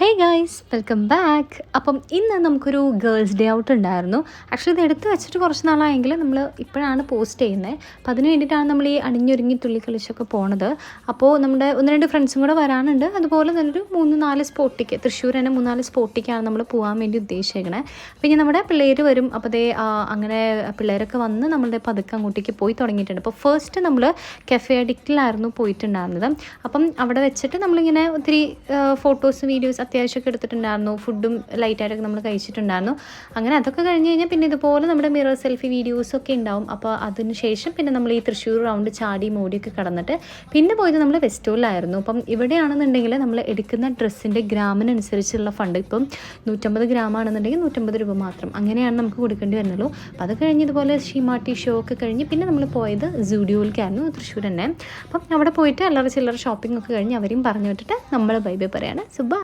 Hey guys, welcome back. അപ്പം ഇന്ന് നമുക്കൊരു ഗേൾസ് ഡേ ഔട്ട് ഉണ്ടായിരുന്നു. ആക്ച്വലി ഇത് എടുത്ത് വെച്ചിട്ട് കുറച്ച് നാളായെങ്കിൽ നമ്മൾ ഇപ്പോഴാണ് പോസ്റ്റ് ചെയ്യുന്നത്. അപ്പോൾ അതിന് വേണ്ടിയിട്ടാണ് നമ്മൾ ഈ അണിഞ്ഞൊരുങ്ങി തുള്ളിക്കളിച്ചൊക്കെ പോണത്. അപ്പോൾ നമ്മുടെ 1-2 ഫ്രണ്ട്സും കൂടെ വരാനുണ്ട്. അതുപോലെ നല്ലൊരു 3-4 സ്പോട്ടിക്ക്, തൃശ്ശൂർ തന്നെ 3-4 സ്പോട്ടിക്കാണ് നമ്മൾ പോകാൻ വേണ്ടി ഉദ്ദേശിക്കുന്നത്. അപ്പോൾ ഇനി നമ്മുടെ പിള്ളേർ വരും. അപ്പോൾ അതേ അങ്ങനെ പിള്ളേരൊക്കെ വന്ന് നമ്മളുടെ പതുക്കെ അങ്ങോട്ടേക്ക് പോയി തുടങ്ങിയിട്ടുണ്ട്. അപ്പോൾ ഫസ്റ്റ് നമ്മൾ കഫേ അഡിക്റ്റിലായിരുന്നു പോയിട്ടുണ്ടായിരുന്നത്. അപ്പം അവിടെ വെച്ചിട്ട് നമ്മളിങ്ങനെ ഒത്തിരി ഫോട്ടോസ് വീഡിയോസ് അത്യാവശ്യമൊക്കെ എടുത്തിട്ടുണ്ടായിരുന്നു. ഫുഡും ലൈറ്റായിട്ടൊക്കെ നമ്മൾ കഴിച്ചിട്ടുണ്ടായിരുന്നു. അങ്ങനെ അതൊക്കെ കഴിഞ്ഞ് കഴിഞ്ഞാൽ പിന്നെ ഇതുപോലെ നമ്മുടെ മിറർ സെൽഫി വീഡിയോസൊക്കെ ഉണ്ടാവും. അപ്പോൾ അതിന് ശേഷം പിന്നെ നമ്മൾ ഈ തൃശ്ശൂർ റൗണ്ട് ചാടി മോടിയൊക്കെ കടന്നിട്ട് പിന്നെ പോയത് നമ്മൾ വെസ്റ്റോളിലായിരുന്നു. അപ്പം ഇവിടെയാണെന്നുണ്ടെങ്കിൽ നമ്മൾ എടുക്കുന്ന ഡ്രസ്സിൻ്റെ ഗ്രാമിനനുസരിച്ചുള്ള ഫണ്ട് ഇപ്പം 150 ഗ്രാമാണെന്നുണ്ടെങ്കിൽ 150 രൂപ മാത്രം, അങ്ങനെയാണ് നമുക്ക് കൊടുക്കേണ്ടി വരുന്നുള്ളൂ. അപ്പോൾ അത് കഴിഞ്ഞ് ഇതുപോലെ ഷീമാട്ടി ഷോ ഒക്കെ കഴിഞ്ഞ് പിന്നെ നമ്മൾ പോയത് സൂഡിയോയിലേക്കായിരുന്നു, തൃശ്ശൂർ തന്നെ. അപ്പം അവിടെ പോയിട്ട് അല്ലറ ചില്ലറ ഷോപ്പിംഗ് ഒക്കെ കഴിഞ്ഞ് അവരെയും പറഞ്ഞു വിട്ടിട്ട് നമ്മൾ ബൈ ബൈ പറയാണ്. സുബ.